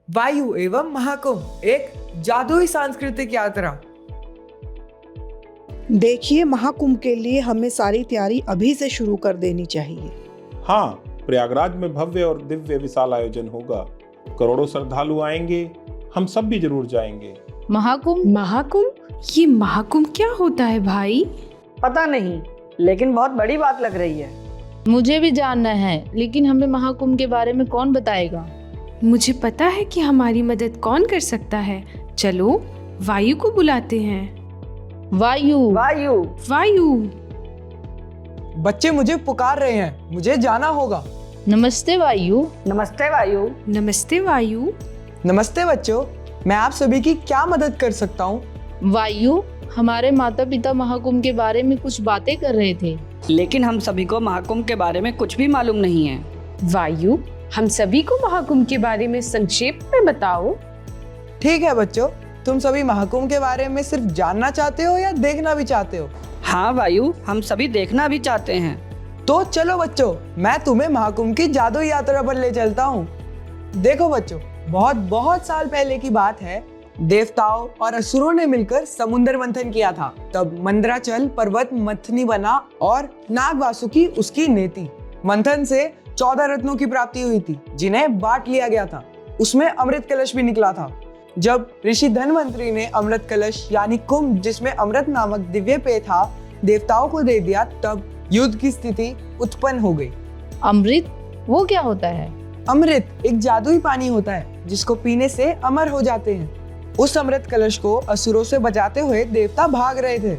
वायु एवं महाकुंभ, एक जादुई सांस्कृतिक यात्रा। देखिए, महाकुंभ के लिए हमें सारी तैयारी अभी से शुरू कर देनी चाहिए। हाँ, प्रयागराज में भव्य और दिव्य विशाल आयोजन होगा। करोड़ों श्रद्धालु आएंगे, हम सब भी जरूर जाएंगे। महाकुंभ? ये महाकुंभ क्या होता है भाई? पता नहीं, लेकिन बहुत बड़ी बात लग रही है। मुझे भी जानना है, लेकिन हमें महाकुंभ के बारे में कौन बताएगा? मुझे पता है कि हमारी मदद कौन कर सकता है। चलो वायु को बुलाते हैं। वायु। वायु। वायु। बच्चे मुझे पुकार रहे हैं, मुझे जाना होगा। नमस्ते वायु। नमस्ते वायु। नमस्ते वायु। नमस्ते बच्चों, मैं आप सभी की क्या मदद कर सकता हूँ? वायु, हमारे माता पिता महाकुंभ के बारे में कुछ बातें कर रहे थे, लेकिन हम सभी को महाकुंभ के बारे में कुछ भी मालूम नहीं है। वायु, हम सभी को महाकुंभ के बारे में संक्षेप में बताओ। ठीक है बच्चों, तुम सभी महाकुंभ के बारे में सिर्फ जानना चाहते हो या देखना भी चाहते हो? हाँ वायु, हम सभी देखना भी चाहते हैं। तो चलो बच्चों, मैं तुम्हें महाकुंभ की जादुई यात्रा पर ले चलता हूँ। देखो बच्चों, बहुत बहुत साल पहले की बात है। देवताओं और असुरों ने मिलकर समुद्र मंथन किया था। तब मंदराचल पर्वत मथनी बना और नाग वासुकी उसकी नेति। मंथन से 14 रत्नों की प्राप्ति हुई थी, जिन्हें बांट लिया गया था। उसमें अमृत कलश भी निकला था। जब ऋषि धनवंतरी ने अमृत कलश यानी कुंभ, जिसमें अमृत नामक दिव्य पेय था, देवताओं को दे दिया, तब युद्ध की स्थिति उत्पन्न हो गई। अमृत, वो क्या होता है? अमृत एक जादुई पानी होता है जिसको पीने से अमर हो जाते हैं। उस अमृत कलश को असुरों से बचाते हुए देवता भाग रहे थे।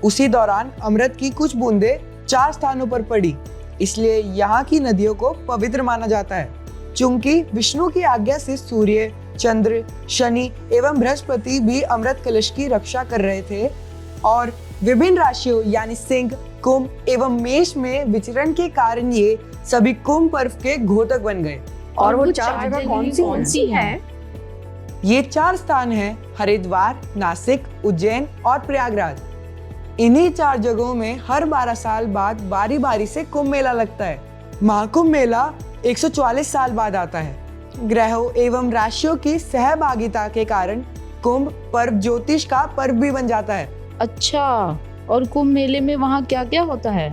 उसी दौरान अमृत की कुछ बूंदें 4 स्थानों पर पड़ी, इसलिए यहाँ की नदियों को पवित्र माना जाता है। चूंकि विष्णु की आज्ञा से सूर्य, चंद्र, शनि एवं बृहस्पति भी अमृत कलश की रक्षा कर रहे थे और विभिन्न राशियों यानी सिंह, कुंभ एवं मेष में विचरण के कारण ये सभी कुंभ पर्व के घोतक बन गए। और वो 4 जगह कौन सी है? ये 4 स्थान हैं हरिद्वार, नासिक, उज्जैन और प्रयागराज। इन्हीं 4 जगहों में हर 12 साल बाद बारी बारी से कुंभ मेला लगता है। महाकुंभ मेला 144 साल बाद आता है। ग्रहों एवं राशियों की सहभागिता के कारण कुंभ पर्व ज्योतिष का पर्व भी बन जाता है। अच्छा, और कुंभ मेले में वहाँ क्या क्या होता है?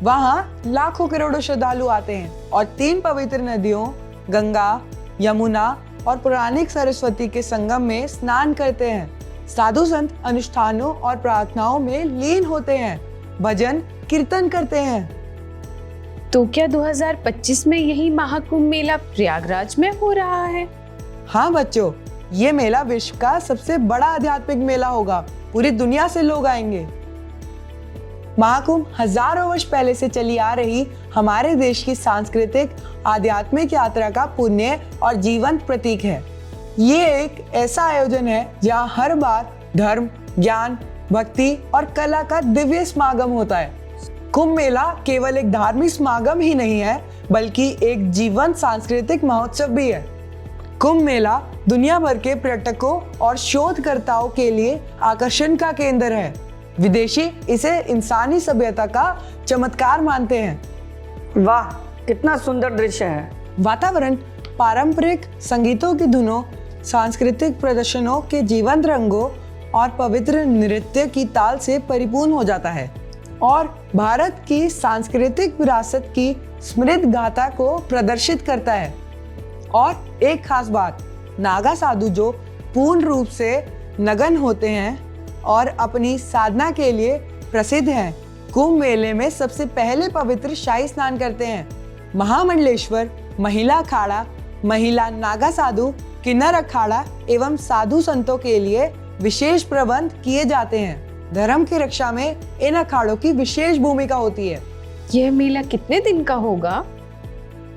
वहाँ लाखों करोड़ों श्रद्धालु आते हैं और 3 पवित्र नदियों गंगा, यमुना और पौराणिक सरस्वती के संगम में स्नान करते हैं। साधु संत अनुष्ठानों और प्रार्थनाओं में लीन होते हैं, भजन कीर्तन करते हैं। तो क्या 2025 में यही महाकुंभ मेला प्रयागराज में हो रहा है? हाँ बच्चों, ये मेला विश्व का सबसे बड़ा आध्यात्मिक मेला होगा। पूरी दुनिया से लोग आएंगे। महाकुंभ हजारों वर्ष पहले से चली आ रही हमारे देश की सांस्कृतिक आध्यात्मिक यात्रा का पुण्य और जीवंत प्रतीक है। ये एक ऐसा आयोजन है जहाँ हर बार धर्म, ज्ञान, भक्ति और कला का दिव्य समागम होता है। कुंभ मेला केवल एक धार्मिक समागम ही नहीं है, बल्कि एक जीवंत सांस्कृतिक महोत्सव भी है। कुंभ मेला दुनिया भर के पर्यटकों और शोधकर्ताओं के लिए आकर्षण का केंद्र है। विदेशी इसे इंसानी सभ्यता का चमत्कार मानते हैं। वाह, कितना सुंदर दृश्य है। वातावरण पारंपरिक संगीतों की धुनों, सांस्कृतिक प्रदर्शनों के जीवंत रंगों और पवित्र नृत्य की ताल से परिपूर्ण हो जाता है और भारत की सांस्कृतिक विरासत की समृद्ध गाथा को प्रदर्शित करता है। और एक खास बात, नागा साधु जो पूर्ण रूप से नग्न होते हैं और अपनी साधना के लिए प्रसिद्ध हैं, कुंभ मेले में सबसे पहले पवित्र शाही स्नान करते हैं। महामंडलेश्वर महिला अखाड़ा, महिला नागा साधु, किन्नर अखाड़ा एवं साधु संतों के लिए विशेष प्रबंध किए जाते हैं। धर्म की रक्षा में इन अखाड़ों की विशेष भूमिका होती है। यह मेला कितने दिन का होगा?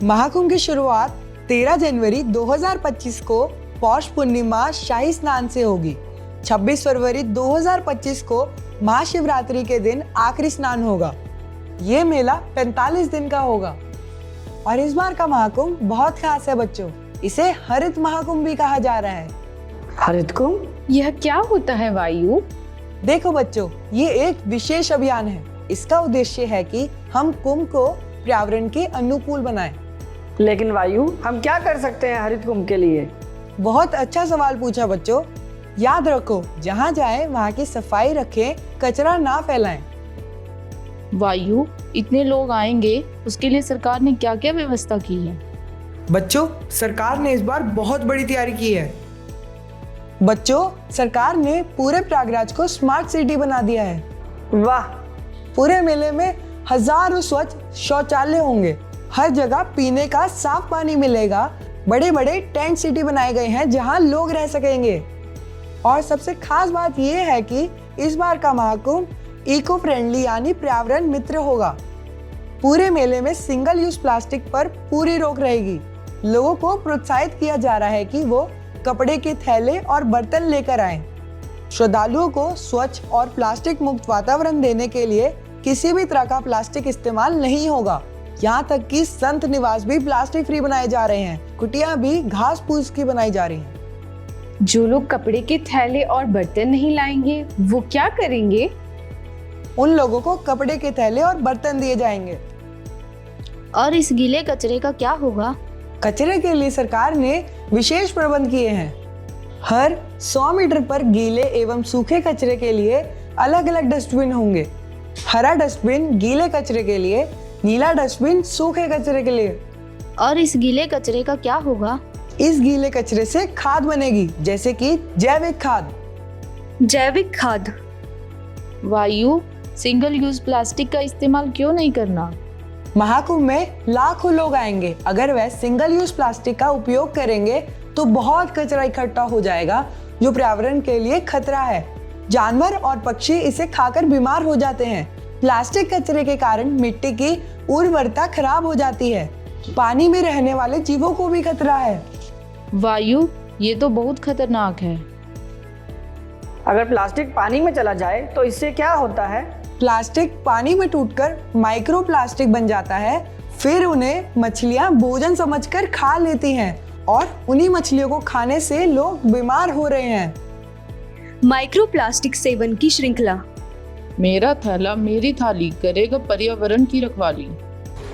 महाकुंभ की शुरुआत 13 जनवरी 2025 को पौष पूर्णिमा शाही स्नान से होगी। 26 फरवरी 2025 को महाशिवरात्रि के दिन आखिरी स्नान होगा। ये मेला 45 दिन का होगा। और इस बार का महाकुंभ बहुत खास है बच्चों, इसे हरित महाकुंभ भी कहा जा रहा है। हरित कुंभ? यह क्या होता है वायु? देखो बच्चों, ये एक विशेष अभियान है। इसका उद्देश्य है कि हम कुंभ को पर्यावरण के अनुकूल बनाएं। लेकिन वायु, हम क्या कर सकते हैं हरित कुंभ के लिए? बहुत अच्छा सवाल पूछा बच्चों। याद रखो, जहाँ जाए वहाँ की सफाई रखें, कचरा ना फैलाएं। वायु, इतने लोग आएंगे, उसके लिए सरकार ने क्या क्या व्यवस्था की है? बच्चों, सरकार ने इस बार बहुत बड़ी तैयारी की है। बच्चों, सरकार ने पूरे प्रयागराज को स्मार्ट सिटी बना दिया है। वाह, पूरे मेले में हजारों स्वच्छ शौचालय होंगे। हर जगह पीने का साफ पानी मिलेगा। बड़े बड़े टेंट सिटी बनाए गए हैं जहां लोग रह सकेंगे। और सबसे खास बात यह है कि इस बार का महाकुंभ इको फ्रेंडली यानी पर्यावरण मित्र होगा। पूरे मेले में सिंगल यूज प्लास्टिक पर पूरी रोक रहेगी। लोगों को प्रोत्साहित किया जा रहा है कि वो कपड़े के थैले और बर्तन लेकर आएं। श्रद्धालुओं को स्वच्छ और प्लास्टिक मुक्त वातावरण देने के लिए किसी भी तरह का प्लास्टिक इस्तेमाल नहीं होगा। यहाँ तक कि संत निवास भी प्लास्टिक फ्री बनाए जा रहे हैं। कुटिया भी घास फूस की बनाई जा रही हैं। जो लोग कपड़े के थैले और बर्तन नहीं लाएंगे वो क्या करेंगे? उन लोगों को कपड़े के थैले और बर्तन दिए जाएंगे। और इस गीले कचरे का क्या होगा? कचरे के लिए सरकार ने विशेष प्रबंध किए हैं। हर 100 मीटर पर गीले एवं सूखे कचरे के लिए अलग अलग डस्टबिन होंगे। हरा डस्टबिन गीले कचरे के लिए, नीला डस्टबिन सूखे कचरे के लिए। और इस गीले कचरे का क्या होगा? इस गीले कचरे से खाद बनेगी, जैसे कि जैविक खाद। जैविक खाद। वायु, सिंगल यूज प्लास्टिक का इस्तेमाल क्यों नहीं करना? महाकुंभ में लाखों लोग आएंगे। अगर वह सिंगल यूज प्लास्टिक का उपयोग करेंगे तो बहुत कचरा इकट्ठा हो जाएगा, जो पर्यावरण के लिए खतरा है। जानवर और पक्षी इसे खाकर बीमार हो जाते हैं। प्लास्टिक कचरे के कारण मिट्टी की उर्वरता खराब हो जाती है। पानी में रहने वाले जीवों को भी खतरा है। वायु, ये तो बहुत खतरनाक है। अगर प्लास्टिक पानी में चला जाए तो इससे क्या होता है? प्लास्टिक पानी में टूटकर माइक्रो प्लास्टिक बन जाता है। फिर उन्हें मछलियां भोजन समझकर खा लेती हैं और उन्हीं मछलियों को खाने से लोग बीमार हो रहे हैं। माइक्रो प्लास्टिक सेवन की श्रृंखला। मेरा थैला मेरी थाली करेगा पर्यावरण की रखवाली।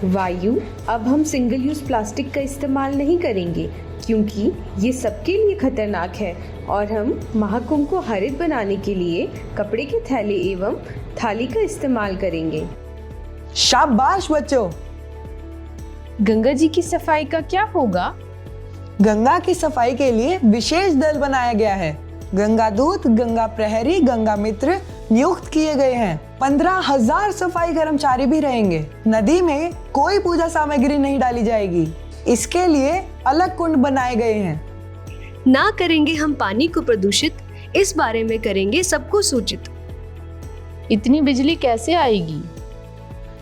वायु, अब हम सिंगल यूज प्लास्टिक का इस्तेमाल नहीं करेंगे क्योंकि ये सबके लिए खतरनाक है और हम महाकुंभ को हरित बनाने के लिए कपड़े के थैले एवं थाली का इस्तेमाल करेंगे। शाबाश बच्चों। गंगा जी की सफाई का क्या होगा? गंगा की सफाई के लिए विशेष दल बनाया गया है। गंगा दूत, गंगा प्रहरी, गंगा मित्र नियुक्त किए गए हैं। 15,000 सफाई कर्मचारी भी रहेंगे। नदी में कोई पूजा सामग्री नहीं डाली जाएगी। इसके लिए अलग कुंड बनाए गए हैं। ना करेंगे हम पानी को प्रदूषित, इस बारे में करेंगे सबको सूचित। इतनी बिजली कैसे आएगी?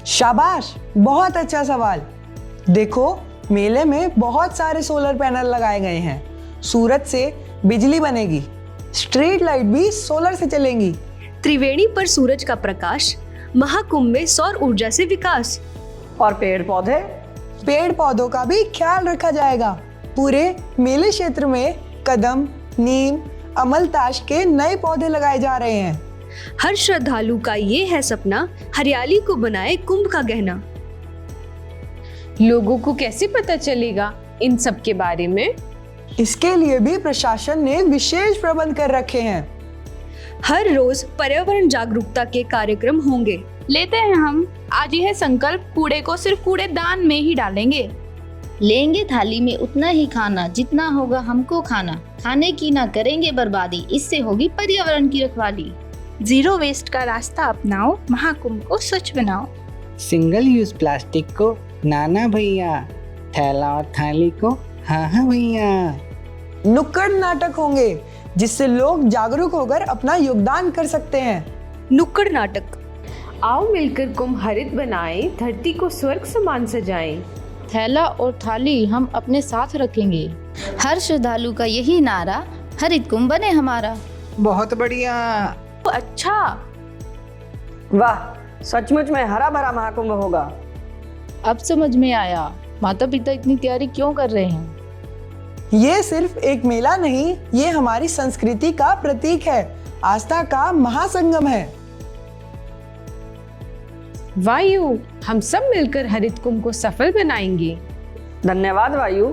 शाबाश, बहुत अच्छा सवाल। देखो, मेले में बहुत सारे सोलर पैनल लगाए गए हैं। सूरज से बिजली बनेगी। स्ट्रीट लाइट भी सोलर से चलेंगी। त्रिवेणी पर सूरज का प्रकाश, महाकुंभ में सौर ऊर्जा से विकास। और पेड़ पौधे? पेड़ पौधों का भी ख्याल रखा जाएगा। पूरे मेले क्षेत्र में कदम, नीम, अमलताश के नए पौधे लगाए जा रहे हैं। हर श्रद्धालु का ये है सपना, हरियाली को बनाए कुंभ का गहना। लोगों को कैसे पता चलेगा इन सब के बारे में? इसके लिए भी प्रशासन ने विशेष प्रबंध कर रखे हैं। हर रोज पर्यावरण जागरूकता के कार्यक्रम होंगे। लेते हैं हम आज यह संकल्प, कूड़े को सिर्फ कूड़ेदान में ही डालेंगे। लेंगे थाली में उतना ही खाना जितना होगा हमको खाना। खाने की ना करेंगे बर्बादी, इससे होगी पर्यावरण की रखवाली। जीरो वेस्ट का रास्ता अपनाओ, महाकुंभ को स्वच्छ बनाओ। सिंगल यूज प्लास्टिक को नाना भैया, थैला और थाली को हाँ हाँ भैया। नुक्कड़ नाटक होंगे जिससे लोग जागरूक होकर अपना योगदान कर सकते हैं। नुक्कड़ नाटक। आओ मिलकर कुंभ हरित बनाएं, धरती को स्वर्ग समान सजाएं। थैला और थाली हम अपने साथ रखेंगे। हर श्रद्धालु का यही नारा, हरित कुंभ बने हमारा। बहुत बढ़िया। अच्छा, वाह, सचमुच में हरा भरा महाकुंभ होगा। अब समझ में आया माता पिता इतनी तैयारी क्यों कर रहे हैं। ये सिर्फ एक मेला नहीं, ये हमारी संस्कृति का प्रतीक है, आस्था का महासंगम है। वायु, हम सब मिलकर हरित कुंभ को सफल बनाएंगे। धन्यवाद वायु।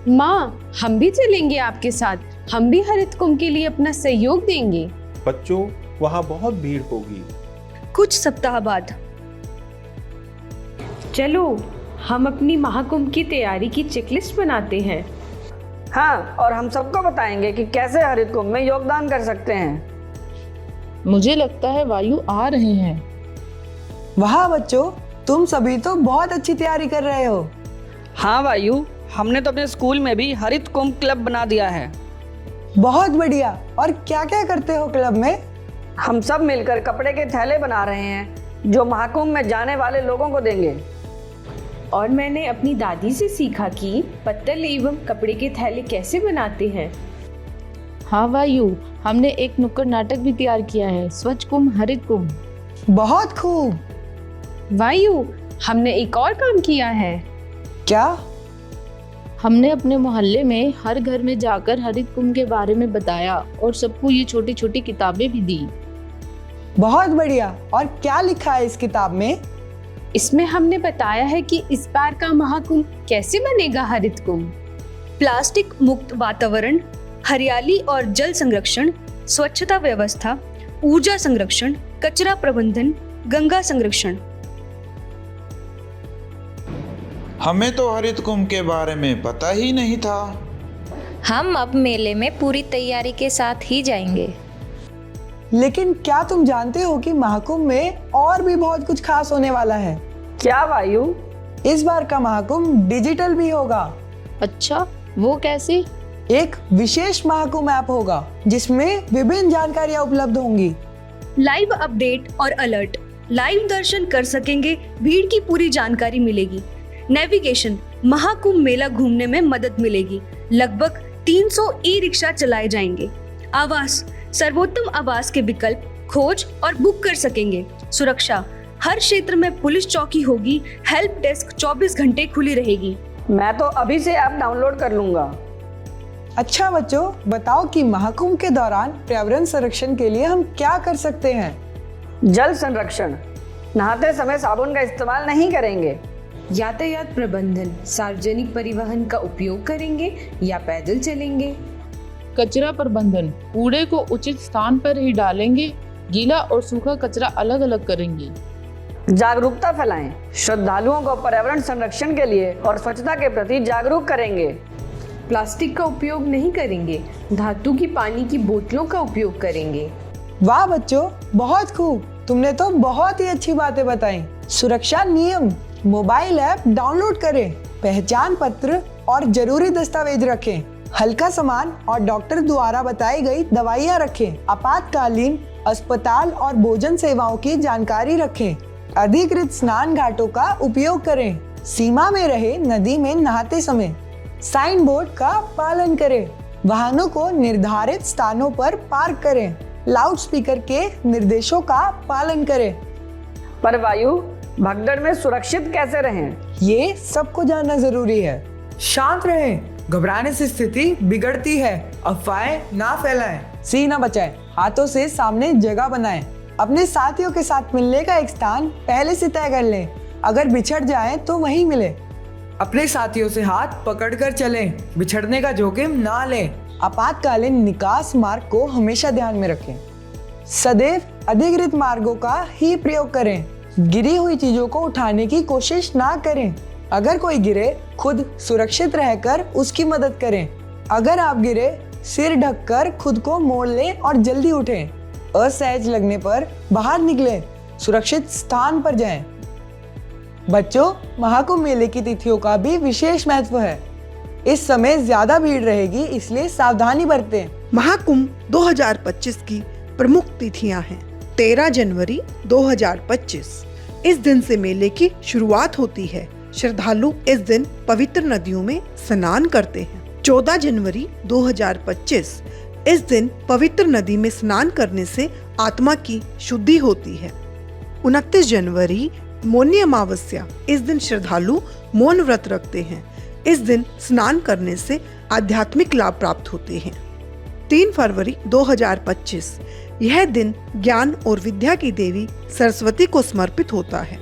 माँ, हम भी चलेंगे आपके साथ। हम भी हरित कुंभ के लिए अपना सहयोग देंगे। बच्चों, वहाँ बहुत भीड़ होगी। कुछ सप्ताह बाद। चलो, हम अपनी महाकुंभ की तैयारी की चेकलिस्ट बनाते हैं। हाँ, और हम सबको बताएंगे कि कैसे हरित कुंभ में योगदान कर सकते हैं। मुझे लगता है वायु आ रहे हैं। वाह बच्चों, तुम सभी तो बहुत अच्छी तैयारी कर रहे हो। हाँ वायु, हमने तो अपने स्कूल में भी हरित कुंभ क्लब बना दिया है। बहुत बढ़िया। और क्या क्या करते हो क्लब में? हम सब मिलकर कपड़े के थैले बना रहे हैं जो महाकुंभ में जाने वाले लोगों को देंगे। और मैंने अपनी दादी से सीखा कि पत्तल एवं कपड़े के थैले कैसे बनाते हैं। हाँ वायु, हमने एक नुक्कड़ नाटक भी तैयार किया है, स्वच्छ कुंभ हरित कुंभ। बहुत खूब। वायु, हमने एक और काम किया है। क्या? हमने अपने मोहल्ले में हर घर में जाकर हरित कुंभ के बारे में बताया और सबको ये छोटी छोटी किताबें भी दी। बहुत बढ़िया। और क्या लिखा है इस किताब में? इसमें हमने बताया है कि इस बार का महाकुंभ कैसे बनेगा हरित कुंभ। प्लास्टिक मुक्त वातावरण, हरियाली और जल संरक्षण, स्वच्छता व्यवस्था, ऊर्जा संरक्षण, कचरा प्रबंधन, गंगा संरक्षण। हमें तो हरित कुंभ के बारे में पता ही नहीं था। हम अब मेले में पूरी तैयारी के साथ ही जाएंगे। लेकिन क्या तुम जानते हो कि महाकुंभ में और भी बहुत कुछ खास होने वाला है? क्या वायु? इस बार का महाकुंभ डिजिटल भी होगा। अच्छा, वो कैसे? एक विशेष महाकुंभ ऐप होगा जिसमें विभिन्न जानकारियां उपलब्ध होंगी। लाइव अपडेट और अलर्ट, लाइव दर्शन कर सकेंगे, भीड़ की पूरी जानकारी मिलेगी। नेविगेशन, महाकुंभ मेला घूमने में मदद मिलेगी। लगभग 300 ई रिक्शा चलाए जाएंगे। आवास, सर्वोत्तम आवास के विकल्प खोज और बुक कर सकेंगे। सुरक्षा, हर क्षेत्र में पुलिस चौकी होगी। हेल्प डेस्क 24 घंटे खुली रहेगी। मैं तो अभी से ऐप डाउनलोड कर लूंगा। अच्छा बच्चों, बताओ कि महाकुंभ के दौरान पर्यावरण संरक्षण के लिए हम क्या कर सकते हैं? जल संरक्षण, नहाते समय साबुन का इस्तेमाल नहीं करेंगे। यातायात प्रबंधन, सार्वजनिक परिवहन का उपयोग करेंगे या पैदल चलेंगे। कचरा प्रबंधन, कूड़े को उचित स्थान पर ही डालेंगे, गीला और सूखा कचरा अलग अलग करेंगे। जागरूकता फैलाएं, श्रद्धालुओं को पर्यावरण संरक्षण के लिए और स्वच्छता के प्रति जागरूक करेंगे। प्लास्टिक का उपयोग नहीं करेंगे, धातु की पानी की बोतलों का उपयोग करेंगे। वाह बच्चों, बहुत खूब। तुमने तो बहुत ही अच्छी बातें बताई। सुरक्षा नियम, मोबाइल ऐप डाउनलोड करें, पहचान पत्र और जरूरी दस्तावेज रखें, हल्का सामान और डॉक्टर द्वारा बताई गई दवाइयाँ रखें, आपातकालीन अस्पताल और भोजन सेवाओं की जानकारी रखें, अधिकृत स्नान घाटों का उपयोग करें, सीमा में रहे नदी में नहाते समय, साइन बोर्ड का पालन करें, वाहनों को निर्धारित स्थानों पर पार्क करें, लाउड स्पीकर के निर्देशों का पालन करें। पर वायु, भगदड़ में सुरक्षित कैसे रहें? ये सबको जानना जरूरी है। शांत रहें, घबराने से स्थिति बिगड़ती है, अफवाहें ना फैलाएं, सीना बचाएं, हाथों से सामने जगह बनाएं, अपने साथियों के साथ मिलने का एक स्थान पहले से तय कर लें, अगर बिछड़ जाएं तो वहीं मिले। अपने साथियों से हाथ पकड़कर चलें, बिछड़ने का जोखिम ना लें, आपातकालीन निकास मार्ग को हमेशा ध्यान में रखें, सदैव अधिकृत मार्गों का ही प्रयोग करें, गिरी हुई चीजों को उठाने की कोशिश ना करें, अगर कोई गिरे खुद सुरक्षित रहकर उसकी मदद करें, अगर आप गिरे सिर ढककर खुद को मोड़ लें और जल्दी उठें, असहज लगने पर बाहर निकलें, सुरक्षित स्थान पर जाएं। बच्चों, महाकुंभ मेले की तिथियों का भी विशेष महत्व है। इस समय ज्यादा भीड़ रहेगी, इसलिए सावधानी बरतें। महाकुंभ 2025 की प्रमुख तिथियां हैं। 13 जनवरी 2025, इस दिन से मेले की शुरुआत होती है। श्रद्धालु इस दिन पवित्र नदियों में स्नान करते हैं। 14 जनवरी 2025, इस दिन पवित्र नदी में स्नान करने से आत्मा की शुद्धि होती है। 29 जनवरी मौनी अमावस्या, इस दिन श्रद्धालु मौन व्रत रखते हैं। इस दिन स्नान करने से आध्यात्मिक लाभ प्राप्त होते हैं। 3 फरवरी 2025, यह दिन ज्ञान और विद्या की देवी सरस्वती को समर्पित होता है।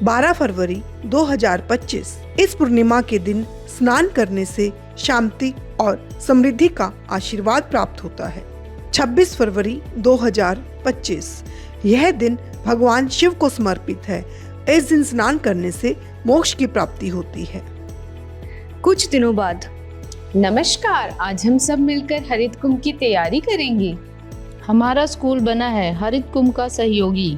12 फरवरी 2025, इस पूर्णिमा के दिन स्नान करने से शांति और समृद्धि का आशीर्वाद प्राप्त होता है। 26 फरवरी 2025 यह दिन भगवान शिव को समर्पित है। इस दिन स्नान करने से मोक्ष की प्राप्ति होती है। कुछ दिनों बाद नमस्कार, आज हम सब मिलकर हरित कुंभ की तैयारी करेंगे। हमारा स्कूल बना है हरित कुंभ का सहयोगी।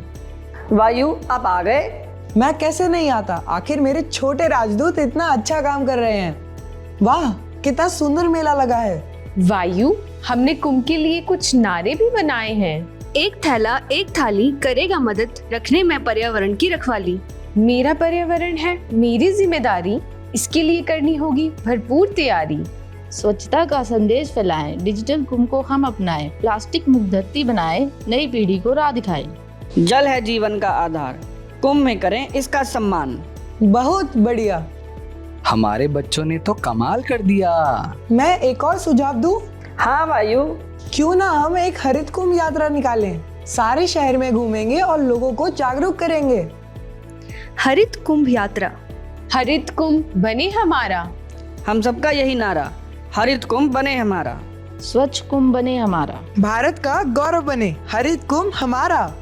वायु, आप आ गए? मैं कैसे नहीं आता, आखिर मेरे छोटे राजदूत इतना अच्छा काम कर रहे हैं। वाह, कितना सुंदर मेला लगा है। वायु, हमने कुंभ के लिए कुछ नारे भी बनाए हैं। एक थैला एक थाली करेगा मदद रखने में पर्यावरण की रखवाली। मेरा पर्यावरण है मेरी जिम्मेदारी, इसके लिए करनी होगी भरपूर तैयारी। स्वच्छता का संदेश फैलाएं, डिजिटल कुंभ को हम अपनाएं, प्लास्टिक मुक्त धरती बनाएं, नई पीढ़ी को राह दिखाएं। जल है जीवन का आधार, कुंभ में करें इसका सम्मान। बहुत बढ़िया। हमारे बच्चों ने तो कमाल कर दिया। मैं एक और सुझाव दूं? हाँ वायु, क्यों ना हम एक हरित कुंभ यात्रा निकालें, सारे शहर में घूमेंगे और लोगों को जागरूक करेंगे। हरित कुंभ यात्रा, हरित कुंभ बने हमारा। हम सबका यही नारा, हरित कुंभ बने हमारा। स्वच्छ कुंभ बने हमारा। भारत का गौरव बने, हरित कुंभ हमारा।